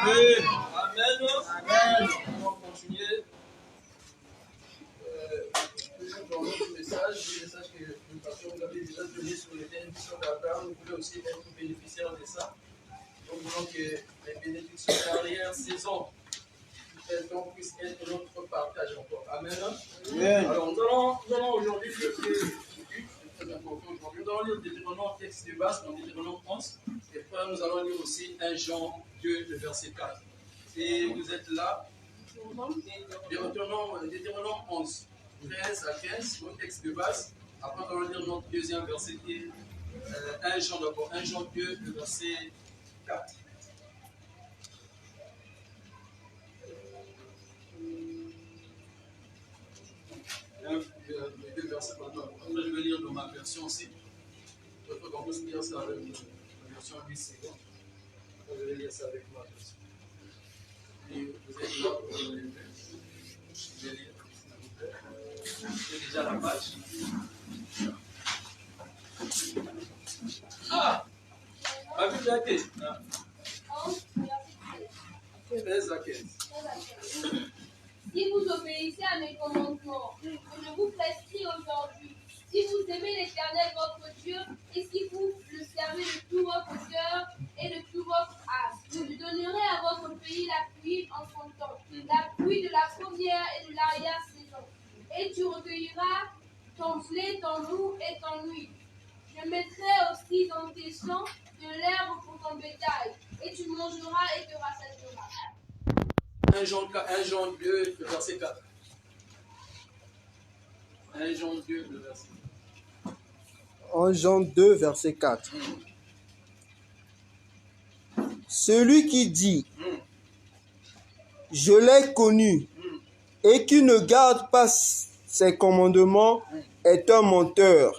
Amen. Amen. On va continuer. Dans notre message, le message que le pasteur vous avez déjà donné sur les bénédictions d'Abraham, vous pouvez aussi être bénéficiaire de ça. Donc, nous voulons que les bénédictions d'arrière-saison puissent être notre partage encore. Amen. Amen. Alors, nous allons aujourd'hui très important aujourd'hui. Nous allons lire Deutéronome, texte de base, dans Deutéronome 11. Et puis, nous allons lire aussi 1 Jean 2, le verset 4. Et vous êtes là. Deutéronome 11, 13 à 15, le texte de base. Après, nous allons lire notre deuxième verset qui est 1 Jean d'abord. 1 Jean 2, le verset 4. Les deux versets maintenant. Après, je vais lire dans ma version aussi. Je vais commencer à lire ça avec la version 8 secondes. Après, je vais lire ça avec ma version. Et vous êtes là pour le lever. Je vais lire, s'il vous plaît. C'est déjà la page. Ah! Ma Bible a été. 13 à 15. Si vous obéissez à mes commandements, que je vous prescris aujourd'hui, si vous aimez l'Éternel votre Dieu, et si vous le servez de tout votre cœur et de tout votre âme, je donnerai à votre pays la pluie en son temps, la pluie de la première et de l'arrière-saison. Et tu recueilleras ton blé, ton mou et ton huile. Je mettrai aussi dans tes champs de l'herbe pour ton bétail, et tu mangeras et te rassasieras. 1 Jean 2, le verset 4. 1 Jean 2, le verset 4. 1 Jean 2, verset 4. Celui qui dit « Je l'ai connu » et qui ne garde pas ses commandements est un menteur,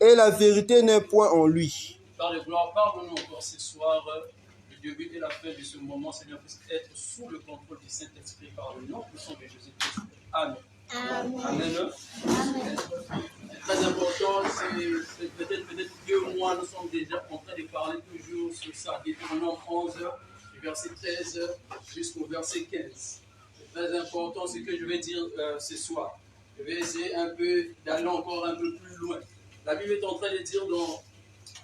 et la vérité n'est point en lui. Par le gloire, pardonne-nous encore ce soir. Le début et la fin de ce moment, Seigneur, puisse être sous le contrôle du Saint-Esprit par le nom puissant de Jésus-Christ. Amen. Amen. Amen. Amen. C'est très important, c'est peut-être 2 mois, nous sommes déjà en train de parler toujours sur ça. Deutéronome 11, du verset 13 jusqu'au verset 15. C'est très important ce que je vais dire ce soir. Je vais essayer un peu d'aller encore un peu plus loin. La Bible est en train de dire dans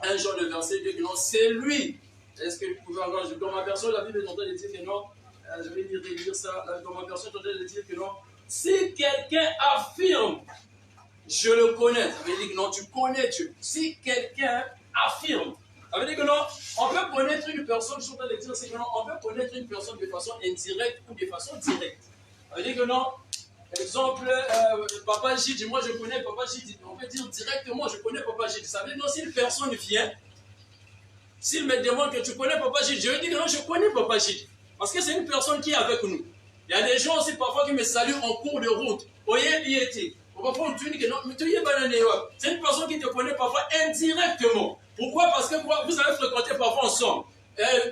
1 Jean, le verset 2, que non, c'est lui. Est-ce que vous pouvez encore, dans ma version, la Bible est en train de dire que non, je vais relire ça, dans ma version, elle est en train de dire que non, si quelqu'un affirme, je le connais, ça veut dire que non, tu connais Dieu. Si quelqu'un affirme, ça veut dire que non, on peut connaître une personne, je suis en train de dire, c'est que non, on peut connaître une personne de façon indirecte ou de façon directe. Ça veut dire que non, exemple, Papa Gidi, moi je connais Papa Gidi, on peut dire directement, je connais Papa Gidi. Ça veut dire non, si une personne vient, s'il me demande que tu connais Papa Gidi, je lui dis que non, je connais Papa Gidi. Parce que c'est une personne qui est avec nous. Il y a des gens aussi parfois qui me saluent en cours de route. C'est une personne qui te connaît parfois indirectement. Pourquoi? Parce que vous avez fréquenté parfois ensemble.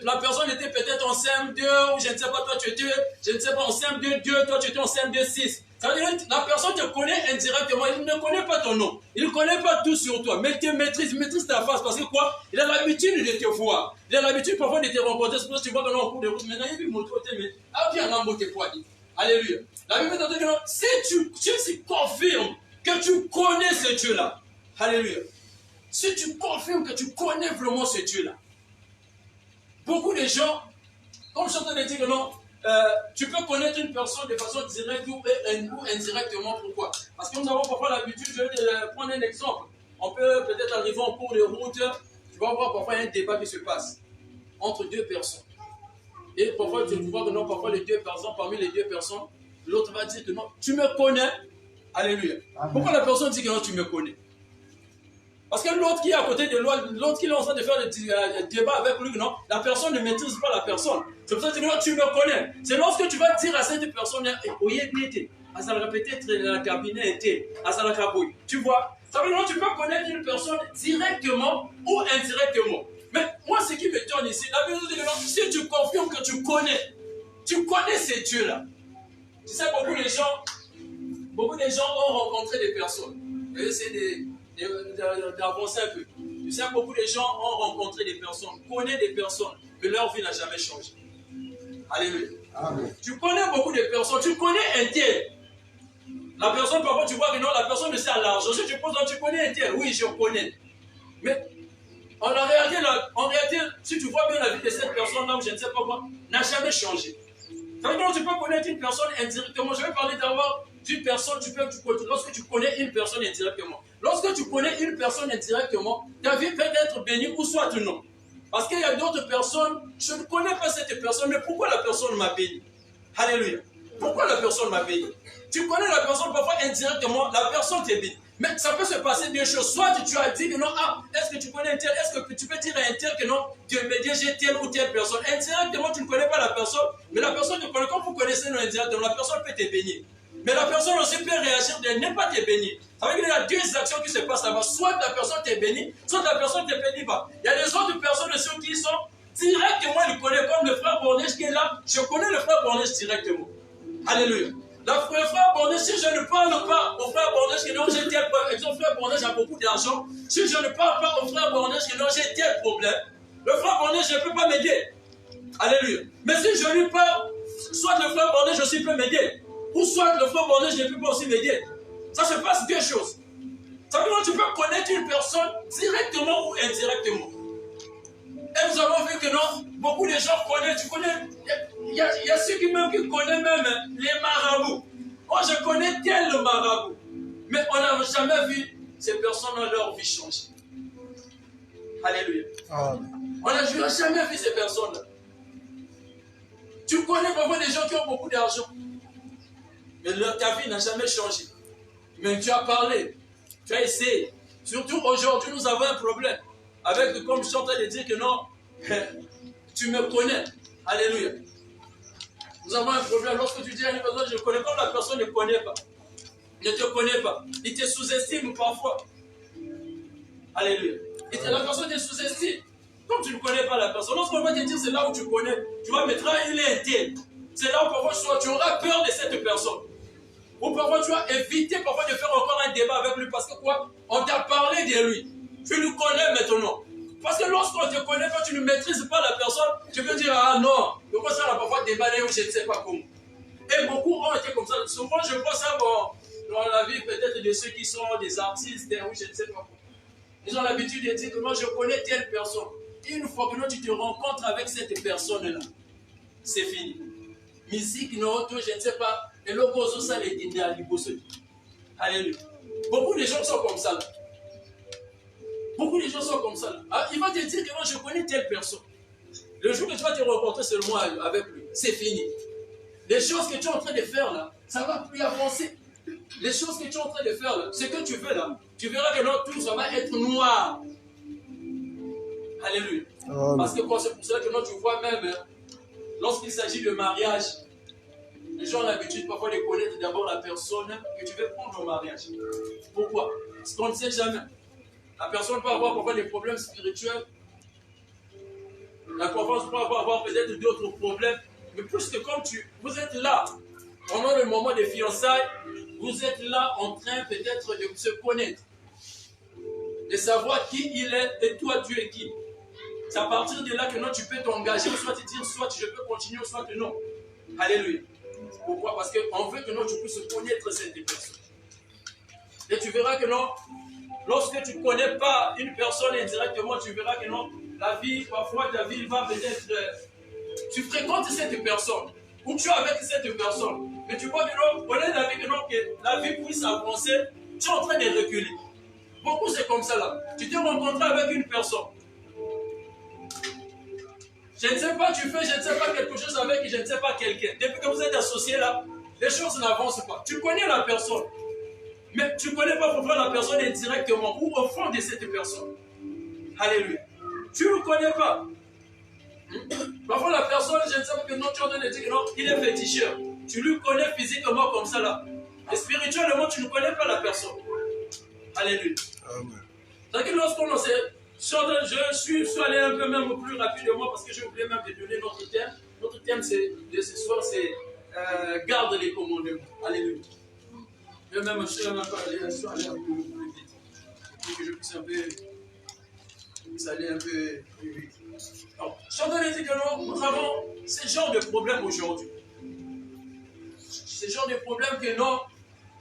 La personne était peut-être en CM2, ou je ne sais pas, toi tu étais, je ne sais pas, en CM2, 2, toi tu étais en CM2, 6. Ça veut dire que la personne te connaît indirectement, il ne connaît pas ton nom, il ne connaît pas tout sur toi, mais il maîtrise ta face, parce que quoi? Il a l'habitude de te voir, il a l'habitude parfois de te rencontrer, c'est pour ça que tu vois que non, en cours de route, maintenant il y a mon côté, mais bien en beauté quoi dit. Alléluia. La Bible dit que si tu confirmes que tu connais ce Dieu-là, alléluia, si tu confirmes que tu connais vraiment ce Dieu-là, beaucoup de gens, comme je suis en train de dire que non, tu peux connaître une personne de façon directe ou indirectement. Pourquoi? Parce que nous avons parfois l'habitude, je vais prendre un exemple. On peut peut-être arriver en cours de route, tu vas voir parfois un débat qui se passe entre 2 personnes. Et parfois tu vois que non, parfois les 2 personnes, parmi les 2 personnes, l'autre va dire que non, tu me connais. Alléluia. Amen. Pourquoi la personne dit que non, tu me connais? Parce que l'autre qui est à côté de l'autre qui est en train de faire le débat avec lui, non, la personne ne maîtrise pas la personne. C'est pour ça que tu me connais. C'est lorsque tu vas dire à cette personne, ça va peut-être la cabinet, tu vois. Ça veut dire que tu peux connaître une personne directement ou indirectement. Mais moi, ce qui me donne ici, la Bible dit que non, si tu confirmes que tu connais ces dieux-là. Tu sais, beaucoup de gens ont rencontré des personnes. Et c'est d'avancer un peu. Tu sais, beaucoup de gens ont rencontré des personnes, connaissent des personnes, mais leur vie n'a jamais changé. Alléluia. Amen. Tu connais beaucoup de personnes, tu connais un tel. La personne, parfois, tu vois que non, la personne ne sait à l'argent. Si tu poses, tu connais un tel. Oui, je connais. Mais en réalité, si tu vois bien la vie de cette personne-là, ou je ne sais pas quoi, n'a jamais changé. Ça veut dire que tu peux connaître une personne indirectement. Je vais parler d'avoir d'une personne, lorsque tu connais une personne indirectement. Lorsque tu connais une personne indirectement, ta vie peut être bénie ou soit non. Parce qu'il y a d'autres personnes, je ne connais pas cette personne, mais pourquoi la personne m'a béni? Alléluia. Pourquoi la personne m'a béni? Tu connais la personne parfois indirectement, la personne t'est bénie. Mais ça peut se passer deux choses. Soit tu as dit que non, est-ce que tu connais un tel? Est-ce que tu peux dire à un tel que non, Dieu me dit j'ai telle ou telle personne? Indirectement, tu ne connais pas la personne, mais la personne te connaît. Comme vous connaissez non indirectement, la personne peut te bénir. Mais la personne aussi peut réagir de ne pas te bénir. Ça veut dire qu'il y a deux actions qui se passent là-bas. Soit la personne t'est bénie, soit la personne ne te bénit pas. Il y a des autres personnes aussi qui sont directement, ils connaissent, comme le frère Bornèche qui est là. Je connais le frère Bornèche directement. Alléluia. Le frère Bornèche, si je ne parle pas au frère Bornèche que non, j'ai tel problème, exemple, frère Bornèche a beaucoup d'argent, si je ne parle pas au frère Bornèche que non, j'ai tel problème, le frère Bornèche ne peut pas m'aider. Alléluia. Mais si je lui parle, soit le frère Bornèche aussi peut m'aider, ou soit le frère Bornèche ne peut pas aussi m'aider. Ça se passe deux choses. Ça veut dire que tu peux connaître une personne directement ou indirectement. Et nous avons vu que non, beaucoup de gens connaissent, tu connais, il y a ceux qui connaissent même les marabouts. Oh, je connais tel marabout. Mais on n'a jamais vu ces personnes dans leur vie changer. Alléluia. On n'a jamais vu ces personnes-là. Tu connais parfois des gens qui ont beaucoup d'argent. Mais ta vie n'a jamais changé. Mais tu as parlé, tu as essayé. Surtout aujourd'hui, nous avons un problème. Avec, comme je suis en train de dire que non, tu me connais. Alléluia. Nous avons un problème. Lorsque tu dis à une personne, je ne connais pas, la personne ne connaît pas. Ne te connaît pas. Il te sous-estime parfois. Alléluia. Et la personne te sous-estime. Comme tu ne connais pas la personne, lorsqu'on va te dire c'est là où tu connais, tu vas mettre il est tel. C'est là où parfois tu auras peur de cette personne. Ou parfois tu vas éviter parfois de faire encore un débat avec lui. Parce que quoi? On t'a parlé de lui. Tu le connais maintenant. Parce que lorsqu'on te connaît, quand tu ne maîtrises pas la personne, tu peux dire, ah non, de quoi ça on a parfois débattu ou je ne sais pas comment. Et beaucoup ont été comme ça. Souvent, je vois ça dans la vie peut-être de ceux qui sont des artistes ou je ne sais pas comment. Ils ont l'habitude de dire que moi, je connais telle personne. Et une fois que tu te rencontres avec cette personne-là, c'est fini. Musique, non, tout, je ne sais pas. Et le gozo, ça, les dîners à l'ibosé. Alléluia. Beaucoup de gens sont comme ça là. Beaucoup de gens sont comme ça. Ah, il va te dire que moi, je connais telle personne. Le jour que tu vas te rencontrer seulement avec lui, c'est fini. Les choses que tu es en train de faire là, ça ne va plus avancer. Les choses que tu es en train de faire là, ce que tu veux là, tu verras que non, tout ça va être noir. Alléluia. Parce que c'est pour ça que non, tu vois même, lorsqu'il s'agit de mariage, les gens ont l'habitude parfois de connaître d'abord la personne que tu veux prendre au mariage. Pourquoi? Parce qu'on ne sait jamais. La personne peut avoir parfois des problèmes spirituels. La personne peut avoir peut-être d'autres problèmes. Mais plus que comme vous êtes là, pendant le moment des fiançailles, vous êtes là en train peut-être de se connaître. De savoir qui il est et toi tu es qui. C'est à partir de là que non, tu peux t'engager, ou soit te dire, soit je peux continuer, ou soit non. Alléluia. Pourquoi? Parce qu'on veut que non, tu puisses connaître cette personne. Et tu verras que non, lorsque tu ne connais pas une personne indirectement, tu verras que non, la vie, parfois ta vie va peut-être... tu fréquentes cette personne, ou tu es avec cette personne, mais tu vois que non, on est d'avis que non, que la vie puisse avancer, tu es en train de reculer. Beaucoup c'est comme ça là. Tu t'es rencontré avec une personne. Je ne sais pas, tu fais, je ne sais pas quelque chose avec, je ne sais pas quelqu'un. Depuis que vous êtes associés là, les choses n'avancent pas. Tu connais la personne. Mais tu ne connais pas pourquoi la personne indirectement ou au fond de cette personne. Alléluia. Tu ne le connais pas. Parfois la personne, je ne sais pas que non, tu es en train de dire que non, il est féticheur. Tu lui connais physiquement comme ça là. Et spirituellement, tu ne connais pas la personne. Alléluia. Amen. C'est-à-dire que lorsqu'on en sait, je suis allé un peu même plus rapidement parce que j'ai oublié même de donner notre thème. Notre thème de ce soir, c'est garde les commandements. Alléluia. Je même je suis allé un peu plus vite. Pour que je puisse un peu aller un peu plus vite. Alors, Je suis en train de dire que nous avons ce genre de problème aujourd'hui. Ce genre de problème que non,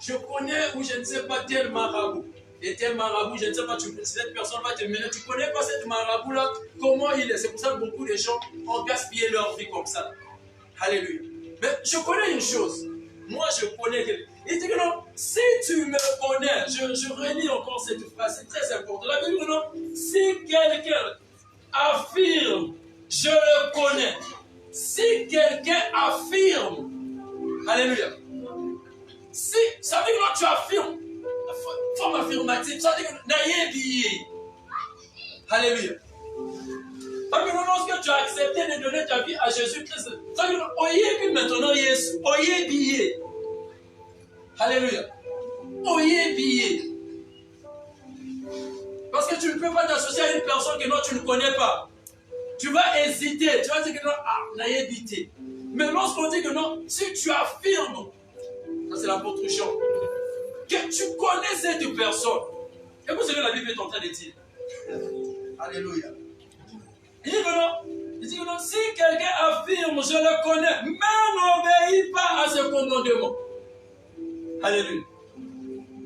je connais ou je ne sais pas tel marabout. Et tel marabout, je ne sais pas, cette personne va te mener, tu ne connais pas cette marabout-là, comment il est. C'est pour ça que beaucoup de gens ont gaspillé leur vie comme ça. Alléluia. Mais je connais une chose. Moi, je connais quelqu'un. Il dit que non, si tu me connais, je relis encore cette phrase, c'est très important. La Bible dit que non, si quelqu'un affirme, je le connais. Si quelqu'un affirme, alléluia. Si, ça veut dire que tu affirmes, forme affirmative, ça veut dire que n'ayez billet. Alléluia. Ça veut dire que lorsque tu as accepté de donner ta vie à Jésus-Christ, ça veut dire que oyez maintenant, Jésus, oyez billet. Alléluia. Oyez billet. Parce que tu ne peux pas t'associer à une personne que non, tu ne connais pas. Tu vas hésiter. Tu vas dire que non, n'ayez billet. Mais lorsqu'on dit que non, si tu affirmes, ça c'est l'apôtre Jean, que tu connais cette personne. Écoutez ce que la Bible est en train de dire. Alléluia. Il dit que non, si quelqu'un affirme, je le connais, mais n'obéit pas à ce commandement. Alléluia.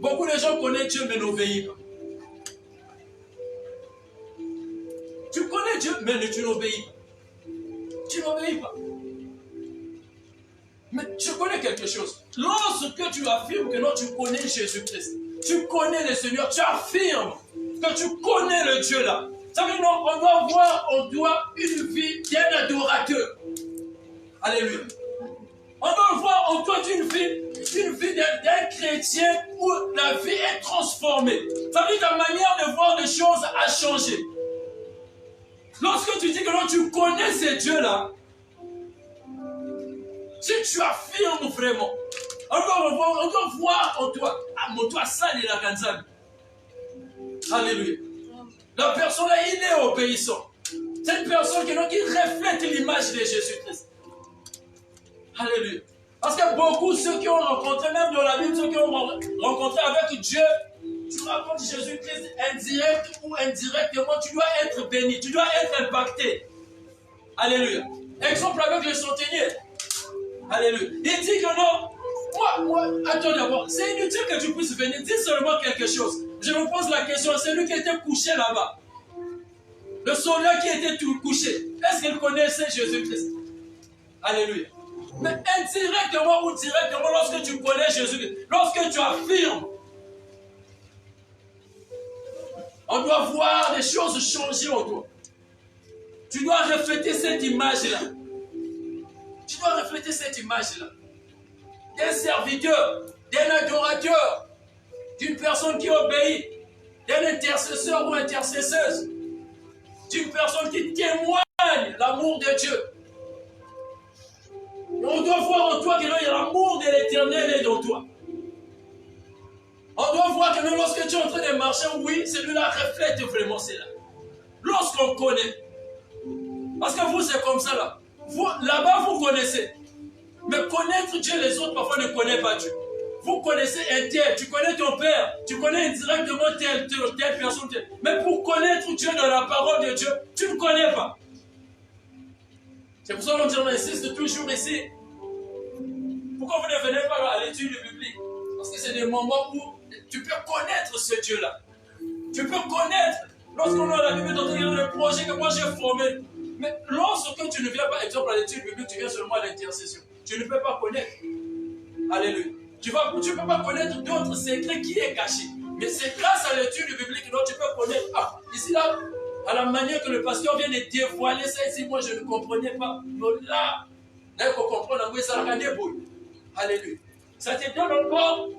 Beaucoup de gens connaissent Dieu, mais n'obéissent pas. Tu connais Dieu, mais tu n'obéis pas. Tu n'obéis pas. Mais je connais quelque chose. Lorsque tu affirmes que non, tu connais Jésus-Christ, tu connais le Seigneur, tu affirmes que tu connais le Dieu là. Ça veut dire non, on doit voir en toi une vie d'un adorateur. Alléluia. On doit voir en toi une vie d'un chrétien où la vie est transformée. Ça veut dire ta manière de voir les choses a changé. Lorsque tu dis que non, tu connais ce Dieu-là, si tu affirmes vraiment, on doit voir en toi, mon toi sale et la ganzane. Alléluia. La personne-là, il est obéissant. C'est une personne qui reflète l'image de Jésus-Christ. Alléluia. Parce que beaucoup, ceux qui ont rencontré, même dans la Bible, ceux qui ont rencontré avec Dieu, tu rencontres Jésus-Christ indirect ou indirectement, tu dois être béni, tu dois être impacté. Alléluia. Exemple avec le centenier. Alléluia. Il dit que non, moi, attends d'abord, c'est inutile que tu puisses venir, dis seulement quelque chose. Je me pose la question, c'est lui qui était couché là-bas. Le soldat qui était tout couché, est-ce qu'il connaissait Jésus-Christ? Alléluia. Mais indirectement ou directement, lorsque tu connais Jésus-Christ, lorsque tu affirmes, on doit voir des choses changer en toi. Tu dois refléter cette image-là. Tu dois refléter cette image-là. D'un serviteur, d'un adorateur, d'une personne qui obéit, d'un intercesseur ou intercesseuse, d'une personne qui témoigne l'amour de Dieu. Et on doit voir en toi que l'amour de l'Éternel est dans toi. On doit voir que même lorsque tu es en train de marcher, oui, celui-là reflète vraiment cela. Lorsqu'on connaît, parce que vous, c'est comme ça là. Là-bas, vous connaissez. Mais connaître Dieu, les autres parfois ne connaissent pas Dieu. Vous connaissez un tel, tu connais ton père, tu connais indirectement telle personne. Mais pour connaître Dieu dans la parole de Dieu, tu ne connais pas. C'est pour ça qu'on insiste toujours ici. Pourquoi vous ne venez pas à l'étude biblique? Parce que c'est des moments où tu peux connaître ce Dieu-là. Tu peux connaître. Lorsqu'on a la Bible dans le projet que moi j'ai formé. Mais lorsque tu ne viens pas, exemple, à l'étude biblique, tu viens seulement à l'intercession. Tu ne peux pas connaître. Alléluia. Tu ne peux pas connaître d'autres secrets qui est caché. Mais c'est grâce à l'étude biblique que tu peux connaître. Ah, ici là, à la manière que le pasteur vient de dévoiler ça ici, moi je ne comprenais pas. Mais là, il faut comprendre, ça a Alléluia. Ça te donne encore.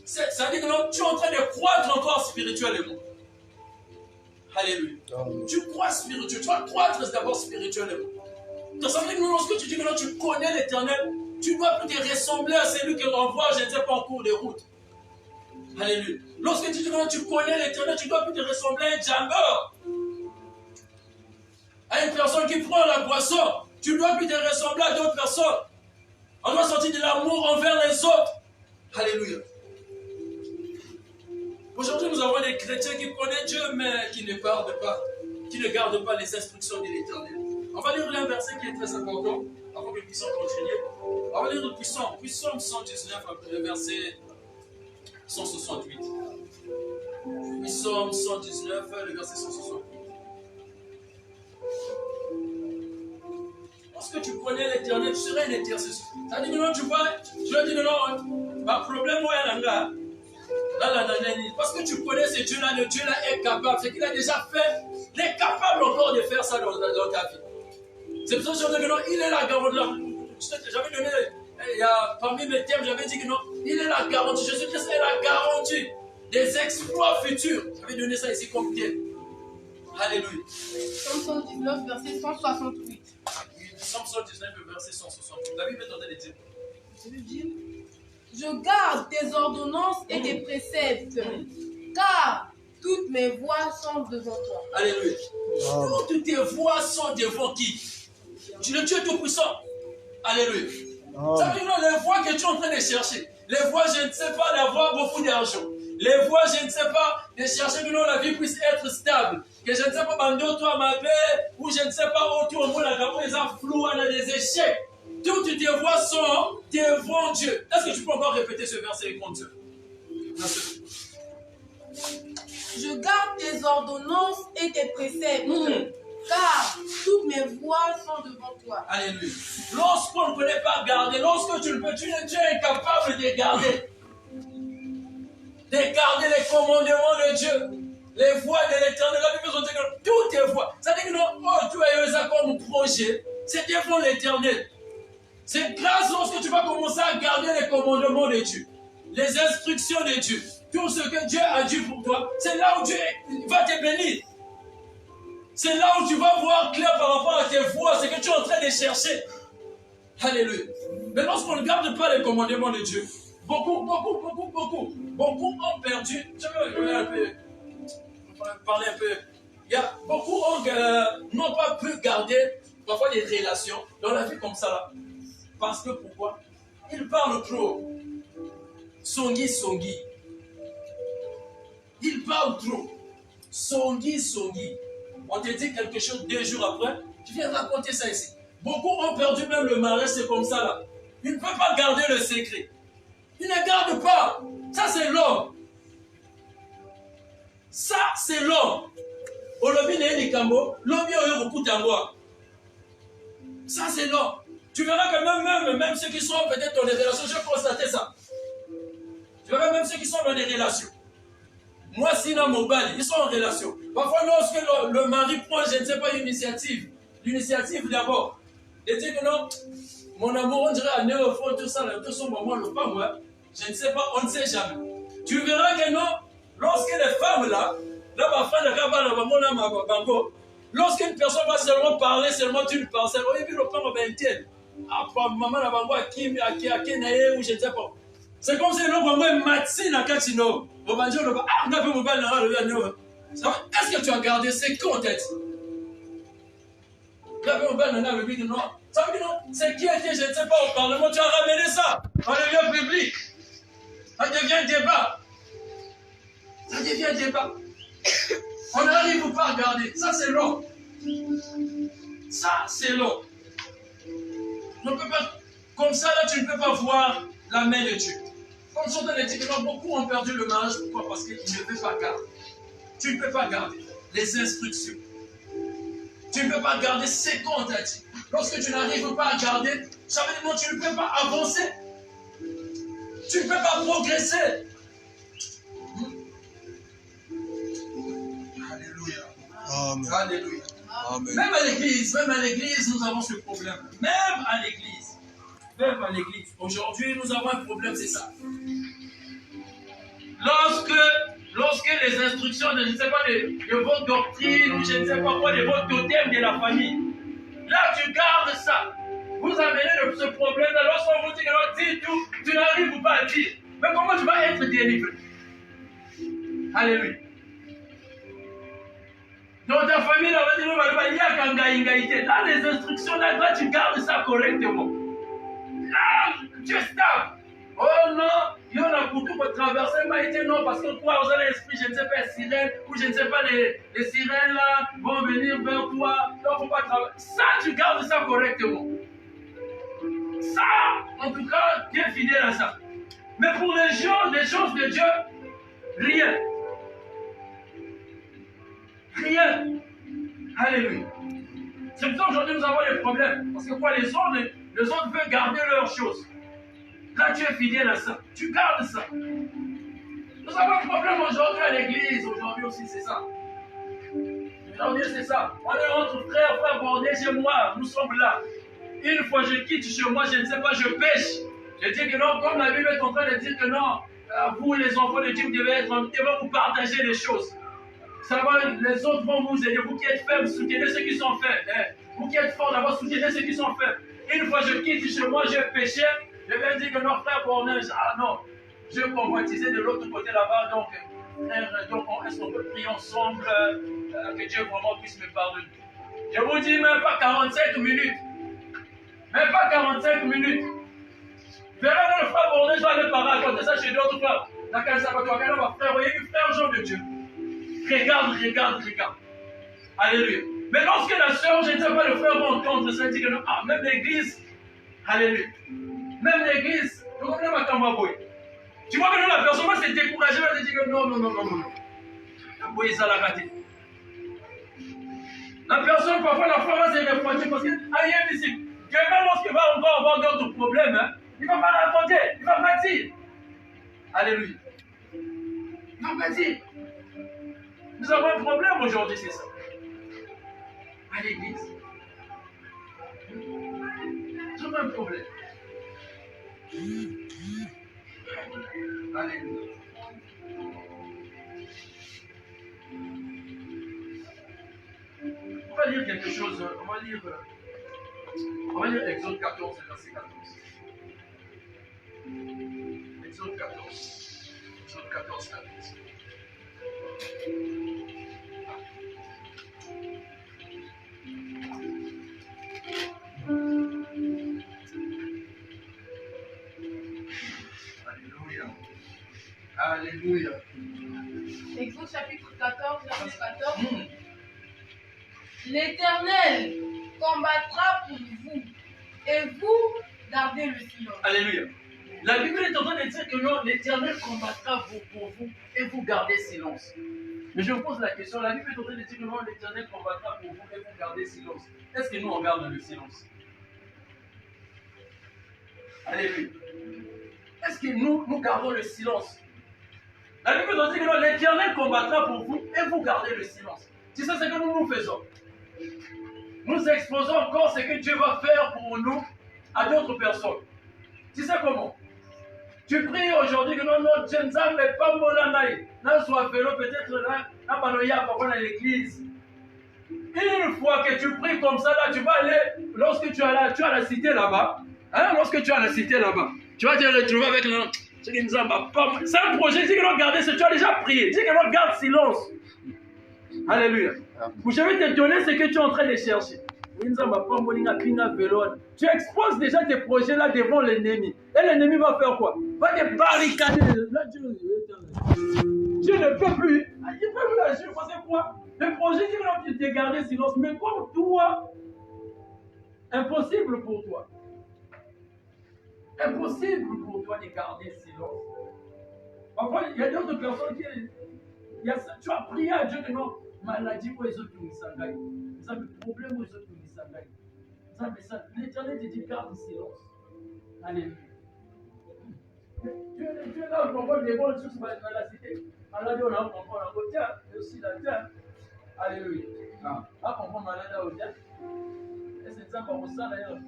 Ça dit que tu es en train de croître encore spirituellement. Alléluia. Tu crois spirituellement. Tu vas croître d'abord spirituellement. Donc ça veut dire que lorsque tu dis que tu connais l'Éternel, tu dois plus te ressembler à celui que l'on voit, je ne sais pas, en cours de route. Alléluia. Lorsque tu dis que tu connais l'Éternel, tu dois plus te ressembler à un jambeur. À une personne qui prend la boisson. Tu dois plus te ressembler à d'autres personnes. On doit sortir de l'amour envers les autres. Alléluia. Aujourd'hui, nous avons des chrétiens qui connaissent Dieu, mais qui ne gardent pas les instructions de l'Éternel. On va lire un verset qui est très important, avant que nous puissions continuer. On va lire le Psaume 119, verset 168. Psaume 119, le verset 168. Lorsque tu connais l'Éternel, tu seras un intercesseur. Ça dit que non, tu vois, je dis que non, ma problème, moi, là, parce que tu connais ce Dieu-là, le Dieu-là est capable. C'est qu'il a déjà fait, il est capable encore de faire ça dans ta vie. C'est pour ça que je dis que non, il est la garantie. J'avais donné, parmi mes thèmes, j'avais dit que non, il est la garantie. Jésus-Christ est la garantie des exploits futurs. J'avais donné ça ici comme thème. Alléluia. Psaume 119, verset 168. Psaume 119, verset 168. La Bible est en train de dire. Je garde tes ordonnances et tes préceptes, car toutes mes voies sont devant toi. Alléluia. Toutes tes voies sont devant qui? Le Dieu Tout-Puissant. Alléluia. Ça veut dire les voies que tu es en train de chercher. Les voies, je ne sais pas, d'avoir beaucoup d'argent. Les voies, je ne sais pas, de chercher que la vie puisse être stable. Que je ne sais pas, bando, toi, ma paix, ou je ne sais pas, autour de moi, la gamme, les flous, on a des échecs. Toutes tes voies sont devant Dieu. Est-ce que tu peux encore répéter ce verset contre Dieu? Je garde tes ordonnances et tes préceptes, car toutes mes voies sont devant toi. Alléluia. Lorsqu'on ne connaît pas garder, lorsque tu es incapable de garder les commandements de Dieu, les voies de l'Éternel, la Bible dit que toutes tes voies, ça dit que non, tu as eu ça comme projet, c'est devant l'Éternel. C'est grâce lorsque tu vas commencer à garder les commandements de Dieu, les instructions de Dieu, tout ce que Dieu a dit pour toi, c'est là où Dieu va te bénir. C'est là où tu vas voir clair par rapport à tes voies, ce que tu es en train de chercher. Alléluia. Mais lorsqu'on ne garde pas les commandements de Dieu, beaucoup ont perdu. Je vais un peu parler un peu. Il y a beaucoup n'ont pas pu garder parfois des relations dans la vie comme ça là. Parce que pourquoi? Ils parlent trop. Songi. Ils parlent trop. Songi. On te dit quelque chose 2 jours après, tu viens raconter ça ici. Beaucoup ont perdu même le mariage, c'est comme ça là. Ils ne peuvent pas garder le secret. Ils ne gardent pas. Ça c'est l'homme. Ça c'est l'homme. Olobi ne likambo, lobi oyo kokutangwa. Ça c'est l'homme. Tu verras que même ceux qui sont peut-être dans des relations, j'ai constaté ça. Tu verras même ceux qui sont dans des relations. Moi, sinon, mon bal, ils sont en relation. Parfois, lorsque le mari prend, je ne sais pas, une l'initiative d'abord, et dit que non, mon amour, on dirait à néo-fond, tout ça, tout son moment, le pas moi, je ne sais pas, on ne sait jamais. Tu verras que non, lorsque les femmes là, ma femme, lorsqu'une personne va seulement parler, seulement d'une personne, et puis le prend en vingtaine, après maman, la bango, à qui, ou je ne sais pas. C'est comme si l'homme va matiner à Katino. Est-ce que tu as gardé ce qu'on t'a dit? Ça veut dire non. C'est qui était, je ne sais pas, au Parlement, tu as ramené ça dans le lieu public. Ça devient débat. On n'arrive pas à garder. Ça, c'est l'homme. On ne peut pas, comme ça, là, tu ne peux pas voir la main de Dieu. Comme ça, on a dit que beaucoup ont perdu le mariage. Pourquoi? Parce qu'ils ne peuvent pas garder. Tu ne peux pas garder les instructions. Tu ne peux pas garder ce qu'on t'a dit. Lorsque tu n'arrives pas à garder, ça veut dire que tu ne peux pas avancer. Tu ne peux pas progresser. Alléluia. Amen. Alléluia. Amen. Même à l'église, nous avons ce problème. Même à l'église. Aujourd'hui, nous avons un problème, c'est ça. Lorsque les instructions de, je ne sais pas, de votre doctrine, ou je ne sais pas quoi, de votre totem de la famille, là, tu gardes ça. Vous amenez ce problème-là. Lorsqu'on vous dit que dis tout, tu n'arrives pas à dire. Mais comment tu vas être délivré? Alléluia. Dans ta famille, il y a kangaïngaïté. Là, les instructions, là, tu gardes ça correctement. Là, tu es stable. Oh non, Il y en a pour tout pour traverser, mais il dit non, parce que toi, vous avez l'esprit, je ne sais pas, sirènes, ou je ne sais pas, les sirènes là vont venir vers toi. Donc, il ne faut pas travailler. Ça, tu gardes ça correctement. Ça, en tout cas, tu es fidèle à ça. Mais pour les choses de Dieu, rien. Rien. Alléluia. C'est pour ça qu'aujourd'hui nous avons des problèmes. Parce que quoi, les autres veulent garder leurs choses. Là, tu es fidèle à ça. Tu gardes ça. Nous avons un problème aujourd'hui à l'église. Aujourd'hui aussi, c'est ça. Aujourd'hui, c'est ça. On est entre frère bordé chez moi. Nous sommes là. Une fois je quitte chez moi, je ne sais pas, je pêche. Je dis que non, comme la Bible est en train de dire que non, vous les enfants de Dieu, vous devez vous partager les choses. Ça va, les autres vont vous aider. Vous qui êtes faibles, soutenez ceux qui sont faibles. Vous qui êtes forts, d'abord soutenez ceux qui sont faibles. Une fois je quitte chez moi, je péchais. Je vais dire que non, frère Bornage, ah non, je convoitisais de l'autre côté là-bas. Donc, frère, est-ce qu'on peut prier ensemble que Dieu vraiment puisse me pardonner? Je vous dis même pas 45 minutes. Même pas 45 minutes. Verrez le frère Bornage, je vais aller par raconter ça chez d'autres frères. Dans quel ça va toi, frère, voyez, frère Jean de Dieu. Regarde. Alléluia. Mais lorsque la soeur, je ne sais pas, le frère va entendre ça, il dit que non, ah, même l'église, alléluia. Même l'église, tu vois que la personne va se décourager, elle va se dire que non. La personne, parfois, la foi va se refroidir parce que, aïe, ici, que même lorsqu'il va encore avoir d'autres problèmes, hein, il ne va pas raconter, il ne va pas dire. Alléluia. Il ne va pas dire. Nous avons un problème aujourd'hui, c'est ça. À l'église. Nous avons un problème. Alléluia. On va lire quelque chose. On va lire Exode 14, verset 14. Exode 14. Exode 14, 14. Alléluia. Exode chapitre 14, verset 14. L'Éternel combattra pour vous et vous gardez le silence. Alléluia. La Bible est en train de dire que non, l'Éternel combattra pour vous et vous gardez silence. Mais je vous pose la question, la Bible est en train de dire que non, l'Éternel combattra pour vous et vous gardez silence. Est-ce que nous on garde le silence? Alléluia. Est-ce que nous gardons le silence? La Bible nous dit que non, l'Éternel combattra pour vous et vous gardez le silence. C'est ça ce que nous faisons. Nous exposons encore ce que Dieu va faire pour nous à d'autres personnes. Tu sais comment? Tu pries aujourd'hui que non, Dieu ne s'appelle pas Molangaï. Là, soit vélo, peut-être là, dans l'église. Une fois que tu pries comme ça, là, tu vas aller, lorsque tu as la cité là-bas, hein, lorsque tu as la cité là-bas, tu vas te retrouver avec le. C'est un projet, dis que l'on garde ce tu as déjà prié, dis que l'on garde silence. Alléluia. Vous savez te donner ce que tu es en train de chercher. Tu exposes déjà tes projets là devant l'ennemi. Et l'ennemi va faire quoi? Va te barricader. Là, Dieu ne peut plus. Il ne peut plus agir. Vous savez quoi? Le projet dit que tu te garder silence. Mais comme toi, impossible pour toi. Impossible pour toi de garder silence. Parfois, il y a d'autres personnes qui. Tu as prié à Dieu que non, maladie pour les autres qui nous s'engagent. Vous avez problème pour les autres qui nous s'engagent. Vous avez ça. L'Éternel te dit garde silence. Alléluia. Tu es là, on voit des bonnes choses dans la cité. Maladie, on a compris, on a tiens, et aussi la tiens. Alléluia. Ah, comprendre maladie au tiens. Et c'est ça qu'on ressent d'ailleurs.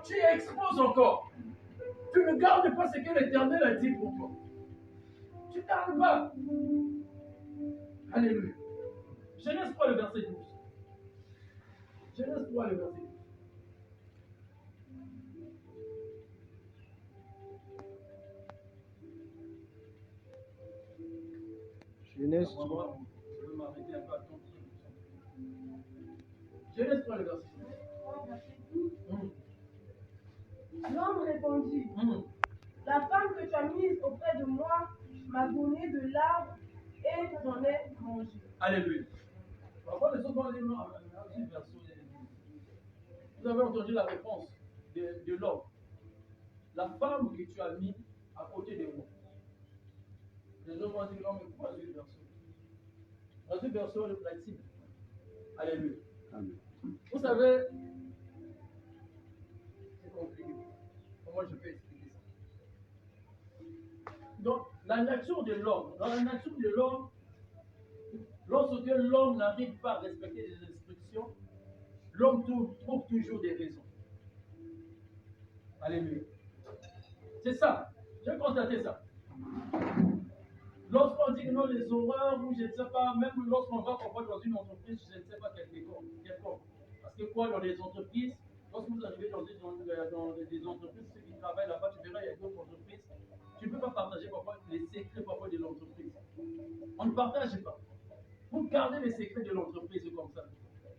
Tu exposes encore. Tu ne gardes pas ce que l'Éternel a dit pour toi. Tu ne gardes pas. Alléluia. Genèse 3, le verset 12. Genèse 3, le verset 12. Genèse 3. Je vais m'arrêter un peu à ton tour. Genèse 3, le verset 12. L'homme répondit, la femme que tu as mise auprès de moi m'a donné de l'arbre et j'en ai mangé. Alléluia. Parfois, les autres vont dire, non, vous avez entendu la réponse de l'homme. La femme que tu as mise à côté de moi. Les autres vont dire, non, mais pourquoi ce verset? Dans ce verset, le pratique. Alléluia. Amen. Vous savez, c'est compliqué. Comment je peux expliquer ça? Donc, la nature de l'homme, dans la nature de l'homme, lorsque l'homme n'arrive pas à respecter les instructions, l'homme trouve toujours des raisons. Alléluia. C'est ça. J'ai constaté ça. Lorsqu'on dit que non, les horreurs, ou je ne sais pas, même lorsqu'on va parfois dans une entreprise, je ne sais pas quelconque. Parce que quoi, dans les entreprises, lorsque vous arrivez dans des entreprises, ceux qui travaillent là-bas, tu verras, il y a d'autres entreprises, tu ne peux pas partager parfois les secrets parfois de l'entreprise. On ne partage pas. Vous gardez les secrets de l'entreprise comme ça.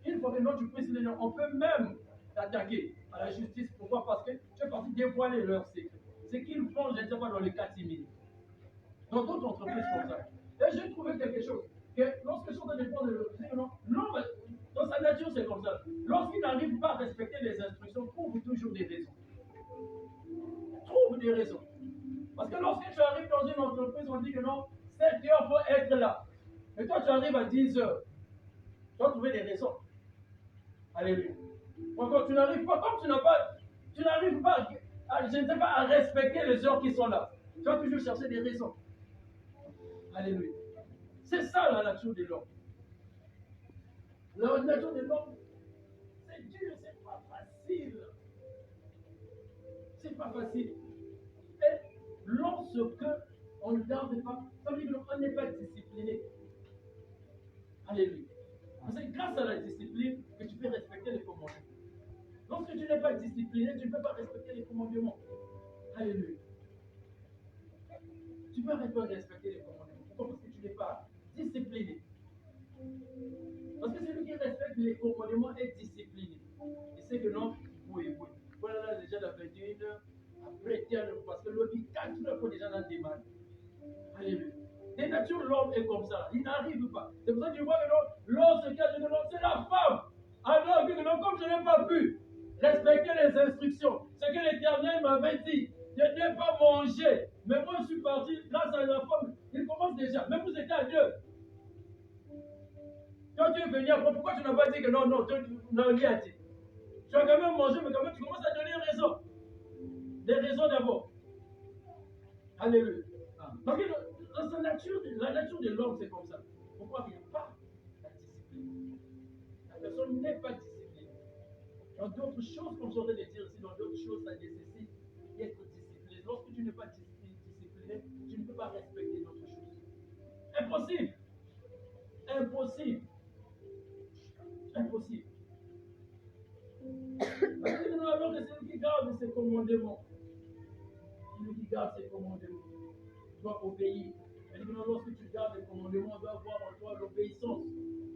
Une fois que non, tu précises les gens, on peut même t'attaquer à la justice. Pourquoi? Parce que tu es parti dévoiler leurs secrets. Ce qu'ils font, je ne sais pas, dans les cas timides. Dans d'autres entreprises comme ça. Et j'ai trouvé quelque chose. Que lorsque je suis en train de prendre l'homme, dans sa nature, c'est comme ça. Lorsqu'il n'arrive pas à respecter les instructions, trouve toujours des raisons. Trouve des raisons. Parce que lorsque tu arrives dans une entreprise, on dit que non, 7 heures faut être là. Et toi, tu arrives à 10 heures. Tu vas trouver des raisons. Alléluia. Encore, tu n'arrives pas, comme tu n'arrives pas, je ne sais pas, à respecter les heures qui sont là. Tu vas toujours chercher des raisons. Alléluia. C'est ça la nature de l'homme. La nature de l'homme, c'est dur, c'est pas facile. C'est pas facile. Et lorsque on ne garde pas, ça veut dire qu'on n'est pas discipliné. Alléluia. C'est grâce à la discipline que tu peux respecter les commandements. Lorsque tu n'es pas discipliné, tu ne peux pas respecter les commandements. Alléluia. Tu peux pas respecter les commandements. Pourquoi? Parce que tu n'es pas discipliné. Parce que celui qui respecte les commandements est discipliné. Il sait que non, oui. Voilà déjà la 21h, après parce que l'autre dit 4 heures pour déjà dans des mal. Alléluia. Et nature, l'homme est comme ça. Il n'arrive pas. C'est pour ça que tu vois que l'homme se cache de l'homme, c'est la femme. Alors que non, comme je n'ai pas pu respecter les instructions, ce que l'Éternel m'avait dit, je n'ai pas mangé. Mais moi, je suis parti grâce à la femme. Il commence déjà. Même vous étiez à deux. Quand tu es venu après, pourquoi tu n'as pas dit que non, tu n'as rien dit? Tu as quand même mangé, mais quand même, tu commences à donner raison. Des raisons d'abord. Alléluia. Donc, la nature de l'homme, c'est comme ça. Pourquoi il n'y a pas la discipline? La personne n'est pas disciplinée. Dans d'autres choses, comme j'aurais de dire ici, dans d'autres choses, ça nécessite d'être discipliné. Lorsque tu n'es pas discipliné, tu ne peux pas respecter d'autres choses. Impossible. Impossible. Impossible. Alors que celui qui garde ses commandements, celui qui garde ses commandements doit obéir. Lorsque tu gardes les commandements, on doit avoir en toi l'obéissance.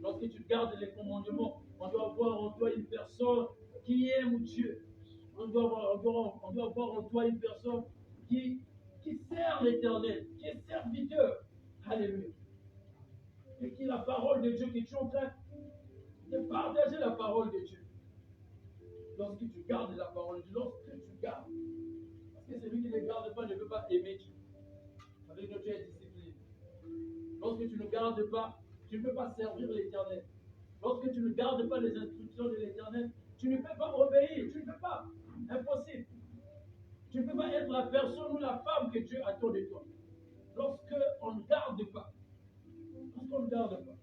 Lorsque tu gardes les commandements, on doit avoir en toi une personne qui aime Dieu. On doit avoir en toi une personne qui sert l'Éternel, qui est serviteur. Alléluia. Et qui est la parole de Dieu, qui est en train de partager la parole de Dieu. Lorsque tu gardes la parole de Dieu, lorsque tu gardes, parce que celui qui ne garde pas ne peut pas aimer Dieu. Avec que tu es discipliné. Lorsque tu ne gardes pas, tu ne peux pas servir l'Éternel. Lorsque tu ne gardes pas les instructions de l'Éternel, tu ne peux pas obéir. Tu ne peux pas. Impossible. Tu ne peux pas être la personne ou la femme que Dieu attend de toi. Lorsqu'on ne garde pas. Lorsqu'on ne garde pas.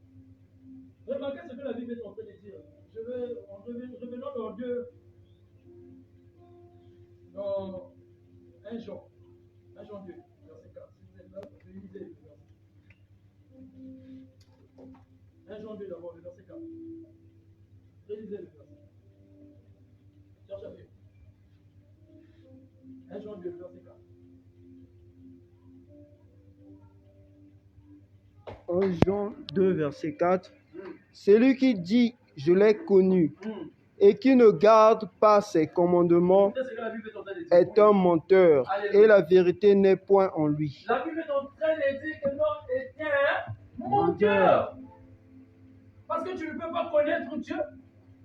Remarquez ce que la Bible est en train de dire. Revenons dans 2. Dans 1 Jean. 1 Jean 2, verset 4. Si vous êtes là, je vais lisez les versets. 1 Jean 2 d'abord, le verset 4. Réalisez le verset. Cherche à faire. 1 Jean 2, verset 4. 1 Jean 2, verset 4. Celui qui dit « Je l'ai connu » et qui ne garde pas ses commandements C'est ce que la Bible est en train de dire. est un menteur, et la vérité n'est point en lui. La Bible est en train de dire que l'homme est un menteur. Parce que tu ne peux pas connaître Dieu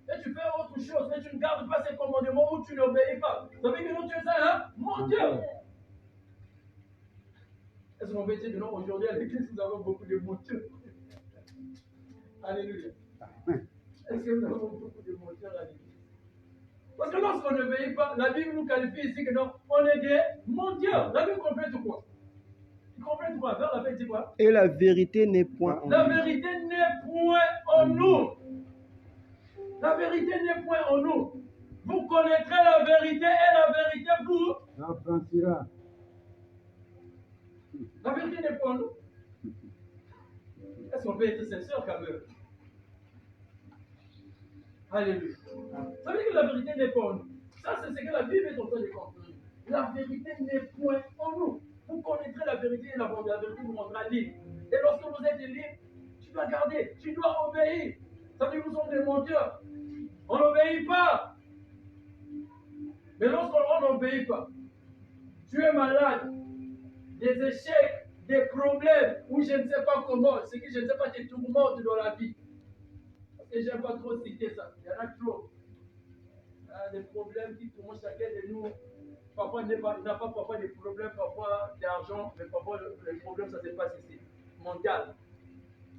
et tu fais autre chose, mais tu ne gardes pas ses commandements ou tu n'obéis pas. Ça veut dire que non, tu es un menteur. Est-ce qu'on peut dire que non, aujourd'hui à l'église, nous avons beaucoup de menteurs? Alléluia. Est-ce que nous avons beaucoup de menteurs à l'église? Parce que lorsqu'on n'obéit pas, la Bible nous qualifie ici que non, on est des menteurs. La Bible complète quoi? Il complète quoi? Vers la fin, il dit quoi? Et la vérité n'est point en La lui. vérité n'est point en nous. La vérité n'est point en nous. Vous connaîtrez la vérité et la vérité vous affranchira. La vérité n'est pas en nous. Est-ce qu'on peut être sincère quand même? Alléluia. Ça veut dire que la vérité n'est pas en nous. Ça, c'est ce que la Bible est en train de comprendre. La vérité n'est point en nous. Vous connaîtrez la vérité et la vérité vous rendra libre. Et lorsque vous êtes libre, tu dois garder, tu dois obéir. Ça veut dire que nous sommes des menteurs. On n'obéit pas. Mais lorsqu'on n'obéit pas, tu es malade, des échecs, des problèmes, ou je ne sais pas comment, ce que je ne sais pas te tourmente dans la vie. Parce que je n'aime pas trop citer ça. Il y en a trop. Il y a des problèmes qui tourmentent chacun de nous. Parfois, il n'a pas parfois des problèmes, parfois d'argent, mais parfois les problèmes, ça se passe ici. Mental.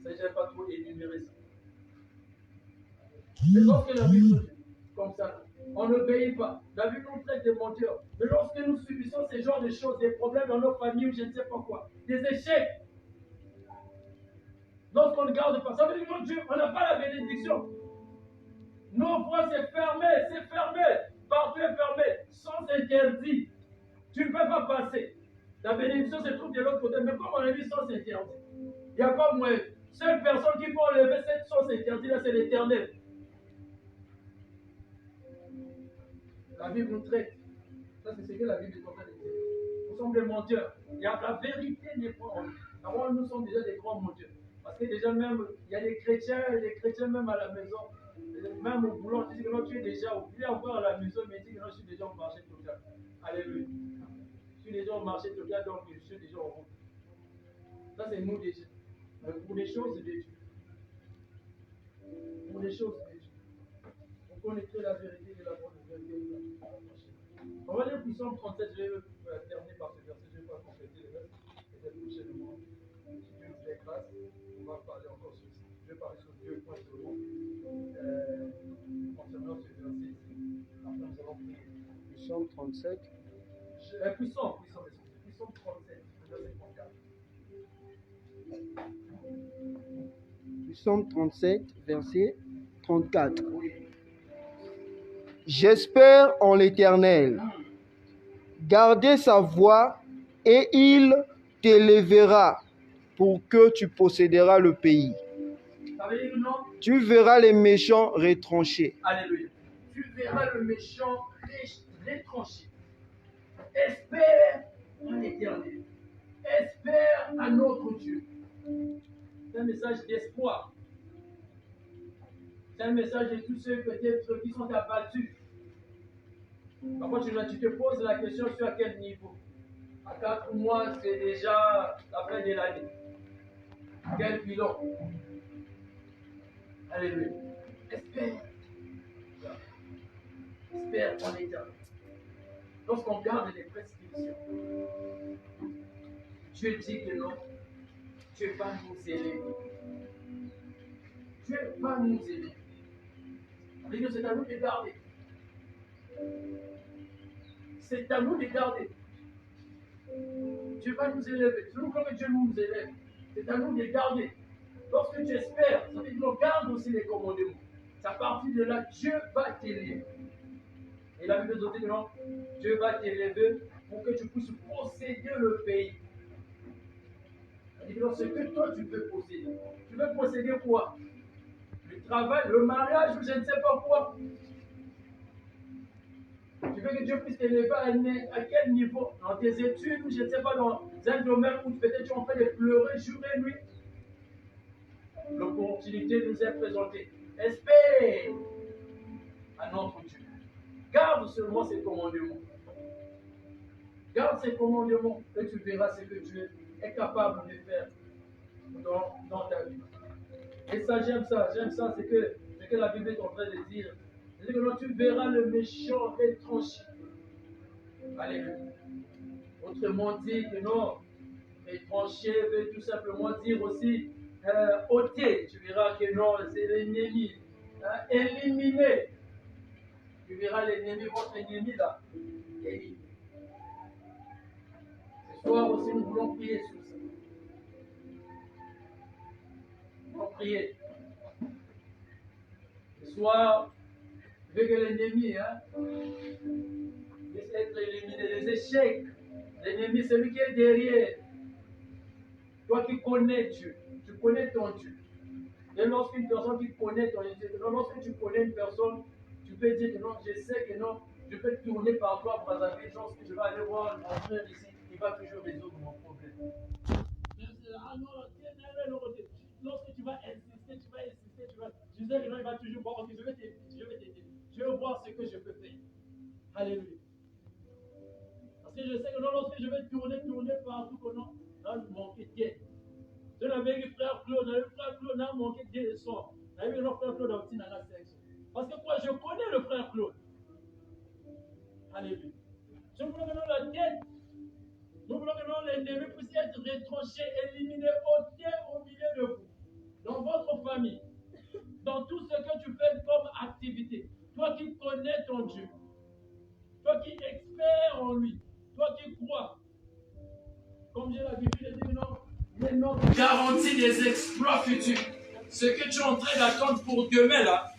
Ça, je n'aime pas trop énumérer ça. Mais lorsque la Bible nous dit comme ça, on n'obéit pas. La Bible nous traite de menteurs. Mais lorsque nous subissons ce genre de choses, des problèmes dans nos familles ou je ne sais pas quoi, des échecs, lorsqu'on ne garde pas, ça veut dire que Dieu, on n'a pas la bénédiction. Nos voies, c'est fermé, partout est fermé, sans interdit. Tu ne peux pas passer. La bénédiction se trouve de l'autre côté, mais comme on a dit sans interdit, il n'y a pas moyen. Seule personne qui peut enlever cette sans interdit là, c'est l'Éternel. La Bible nous traite. Ça, c'est ce que la Bible est en train de dire. Nous sommes des menteurs. La vérité n'est pas en nous. Avant, nous sommes déjà des grands menteurs. Parce que déjà, même, il y a des chrétiens même à la maison, même au boulot, tu dis que non, tu es déjà oublié encore à la maison, mais tu dis que non, je suis déjà au marché total. Alléluia. Je suis déjà au marché total, donc je suis déjà au route. Ça, c'est nous déjà. Mais pour les choses de Dieu. Pour les choses de Dieu. On connaîtrait la vérité de la bonne vérité. On va lire Psaume 37, je vais terminer par ce verset, je ne vais pas compléter le reste. Peut-être prochainement, si Dieu nous fait grâce, on va parler encore sur ça. Je vais parler sur 2 points seulement concernant ce verset ici. Après, nous allons prier. Psaume 37. Puissant 37, verset 34. Psaume 37, verset 34. J'espère en l'Éternel. Gardez sa voix et il t'élèvera pour que tu posséderas le pays. Ça veut dire que non? Tu verras les méchants retranchés. Alléluia. Tu verras le méchant retranché. Espère en l'Éternel. Espère à notre Dieu. C'est un message d'espoir. C'est un message de tous ceux peut-être qui sont abattus. Parfois, tu te poses la question sur à quel niveau. À 4 mois, c'est déjà la fin de l'année. Quel bilan? Alléluia. Espère. Espère en l'Éternel. Lorsqu'on garde les prescriptions, Dieu dit que non, Dieu va nous élever. Dieu va nous élever. C'est à nous de garder. C'est à nous de garder. Dieu va nous élever. C'est nous comme Dieu nous élève. C'est à nous de garder. Lorsque tu espères, ça veut dire qu'on garde aussi les commandements. C'est à partir de là, Dieu va t'élever. Et la Bible dit que non, Dieu va t'élever pour que tu puisses posséder le pays. C'est-à-dire ce que toi tu peux posséder. Tu veux posséder quoi? Le travail, le mariage ou je ne sais pas quoi. Tu veux que Dieu puisse t'élever à quel niveau? Dans tes études ou je ne sais pas, dans un domaine où peut-être tu es en train de pleurer jour et nuit. L'opportunité nous est présentée. Espère. à notre Dieu. Garde seulement ses commandements. Garde ses commandements et tu verras ce que Dieu est capable de faire dans ta vie. Et ça, j'aime ça, c'est que la Bible est en train de dire. C'est que non, tu verras le méchant retranché. Alléluia. Autrement dit que non, retranché veut tout simplement dire aussi ôter. Tu verras que non, c'est l'ennemi. Éliminer. Tu verras l'ennemi, votre ennemi là. Éliminer. Ce soir aussi, nous voulons prier sur ça. Nous voulons prier. Ce soir, je veux que l'ennemi puisse être éliminé. Les échecs, l'ennemi, celui qui est derrière. Toi qui connais Dieu, tu connais ton Dieu. Et lorsqu'une personne qui connaît ton Dieu, lorsque tu connais une personne, tu peux dire que non, je sais que non, je peux tourner par toi, Brazzaville, lorsque je vais aller voir mon frère ici, il va toujours résoudre mon problème. Lorsque tu vas insister, je sais que non, il va toujours voir, je vais t'aider, je vais voir ce que je peux faire. Alléluia. Parce que je sais que non, lorsque je vais tourner partout, que non, là, je manquais d'aide. Je n'avais que frère Claude, n'a manqué d'aide de soir. J'avais notre frère Claude dans la section. Parce que quoi, je connais le frère Claude. Alléluia. Je voulais que non, la tête. Nous voulons que non, l'ennemi puisse être retranché, éliminé, ôté au milieu de vous. Dans votre famille. Dans tout ce que tu fais comme activité. Toi qui connais ton Dieu. Toi qui es expert en lui. Toi qui crois. Comme j'ai l'habitude de dire, non, garantit des exploits futurs. Ce que tu es en train d'attendre pour demain, là,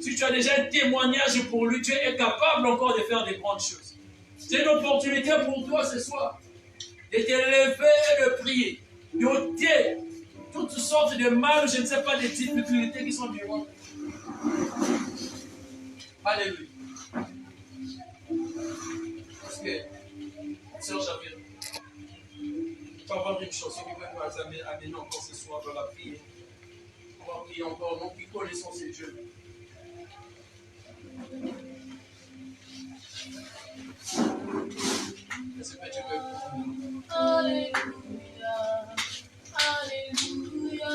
si tu as déjà un témoignage pour lui, tu es capable encore de faire des grandes choses. C'est une opportunité pour toi ce soir de te lever et de prier, d'ôter toutes sortes de mal, je ne sais pas, des difficultés qui sont devant. Alléluia. Parce que, Sœur Javier, tu vas avoir une chanson qui va nous amener encore ce soir dans la prière. On va prier encore, nous qui connaissons ces dieux. Est-ce que tu veux? Alléluia, Alléluia,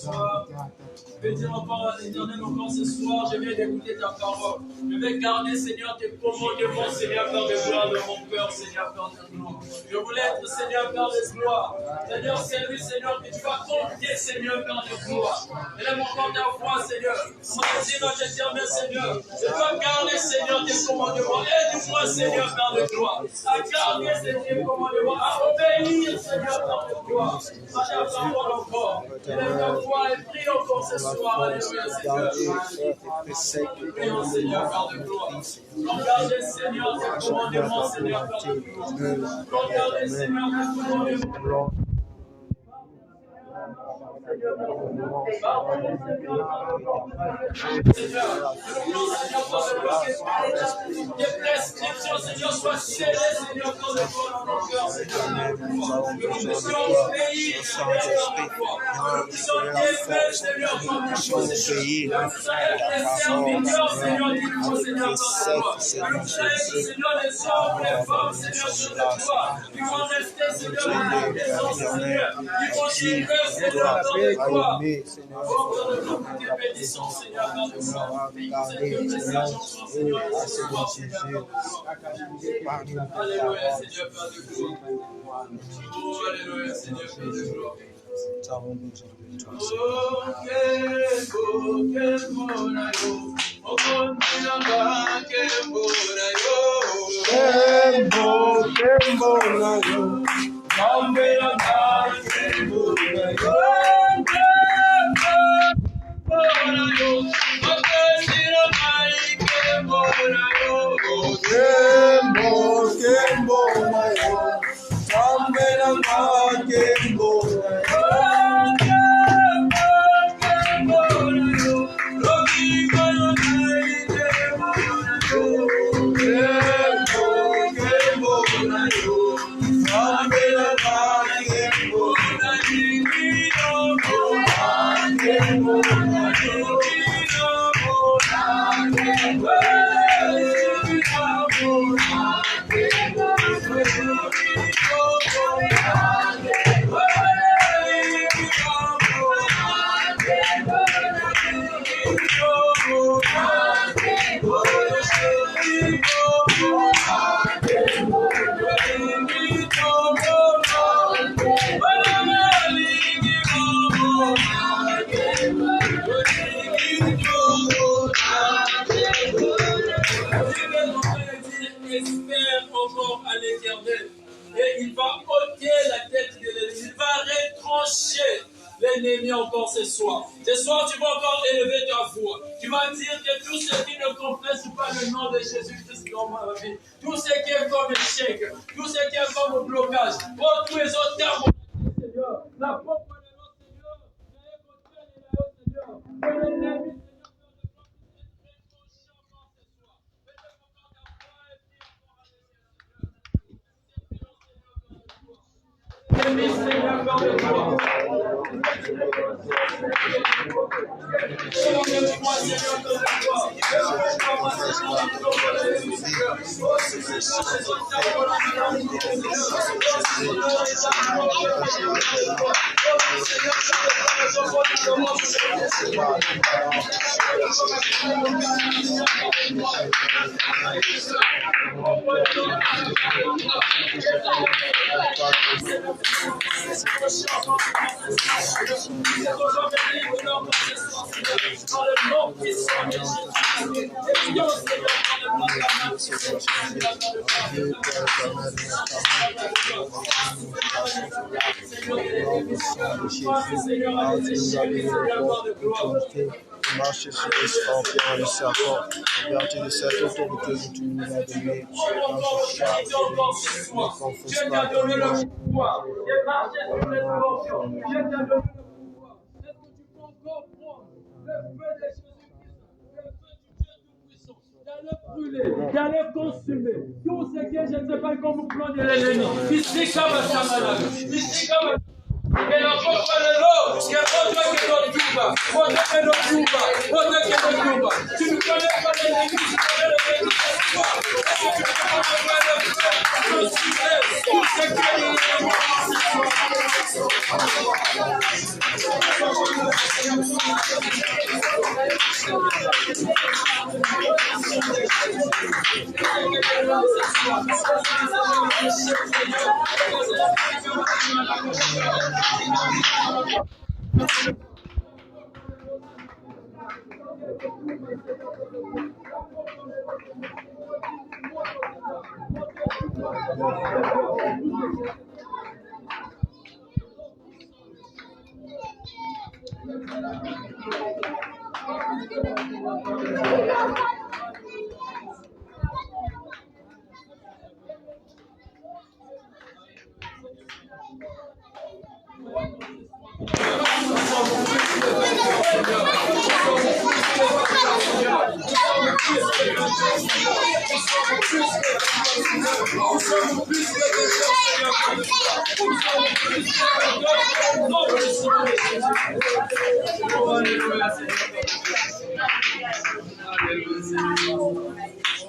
soir. Je vais dire encore à l'Éternel, encore ce soir, je viens d'écouter ta parole. Je vais garder, Seigneur, tes commandements, Seigneur, Père de gloire, dans mon cœur, Seigneur, Père de gloire. Je voulais être, Seigneur, Père de gloire. Seigneur, c'est lui, Seigneur, que tu vas compter, Seigneur, Père de gloire. Élève encore ta voix, Seigneur. Mon Dieu, notre éternel, Seigneur. Je dois garder, Seigneur, tes commandements. Aide-moi, Seigneur, Père de gloire, à garder tes commandements, à obéir, Seigneur, Père de gloire. À ta parole encore. Élève ta voix et prie encore ce soir. Alléluia, Seigneur. Prions, Seigneur, Père de gloire. Regardez, Seigneur, tes commandements, Seigneur, Père de gloire. Regardez, Seigneur, tes commandements. Seigneur, tes prescriptions, Seigneur, soient scellées, Seigneur, dans le corps, dans nos cœurs, Seigneur. Que nous puissions obéir, Seigneur, que nous puissions aimer, Seigneur, comme il faut, Seigneur. Que nous puissions être des serviteurs, Seigneur, qu'il faut, Seigneur, dans la gloire. Que nous puissions être, Seigneur, les hommes, les femmes, Seigneur, sur la gloire. Qui vont rester, Seigneur, dans la présence, Seigneur. Qui vont vivre, Seigneur, dans la gloire. Oh, Père de gloire, que tes bénissances, Seigneur, dans le gloire. Alléluia, Seigneur, Père de gloire. Oh, alléluia, Seigneur, Père de gloire. Oh, quel espère encore à l'Éternel. Et il va ôter la tête de l'ennemi. Il va retrancher l'ennemi encore ce soir. Ce soir, tu vas encore élever ta voix. Tu vas dire que tous ceux qui ne comprennent pas le nom de Jésus-Christ dans ma vie, tout ce qui est comme échec, tout ce qui est comme blocage, oh, tous les autres termes, Seigneur, la porte de notre Seigneur, que l'ennemi, Seigneur, pardonne-moi. Pardonne-moi, Seigneur, Marcher sur les scorpions et les serpents, vertu de cette autorité que tu nous as donnée, ne confesse pas ton nom. D'aller consumer tout ce que je ne sais pas comme plan de l'ennemi.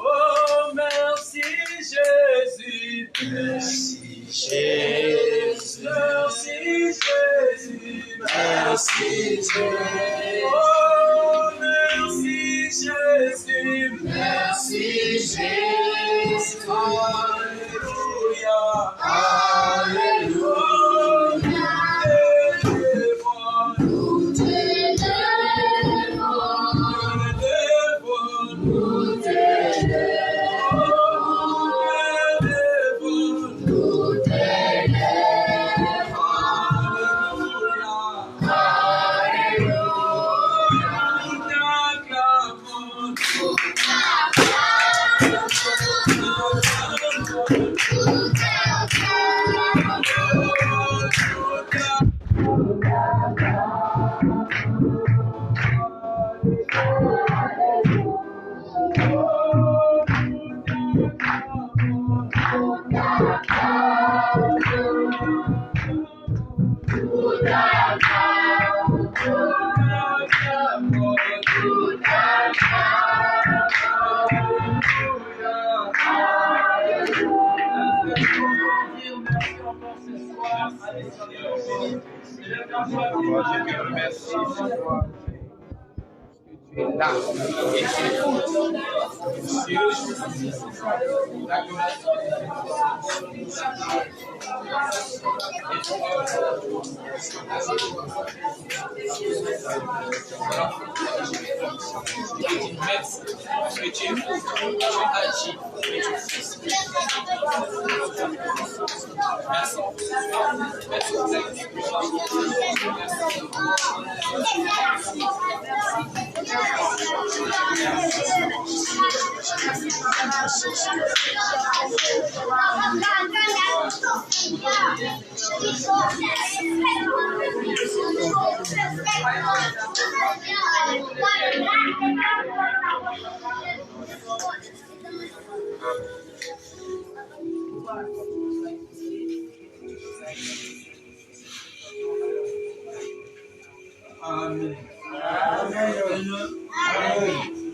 Oh, merci Jésus. Merci Jésus. Merci Jésus. Merci Jésus. Oh, merci Jésus. Merci Jésus. Alléluia. Alléluia. Nous Amen. Amen. Amen.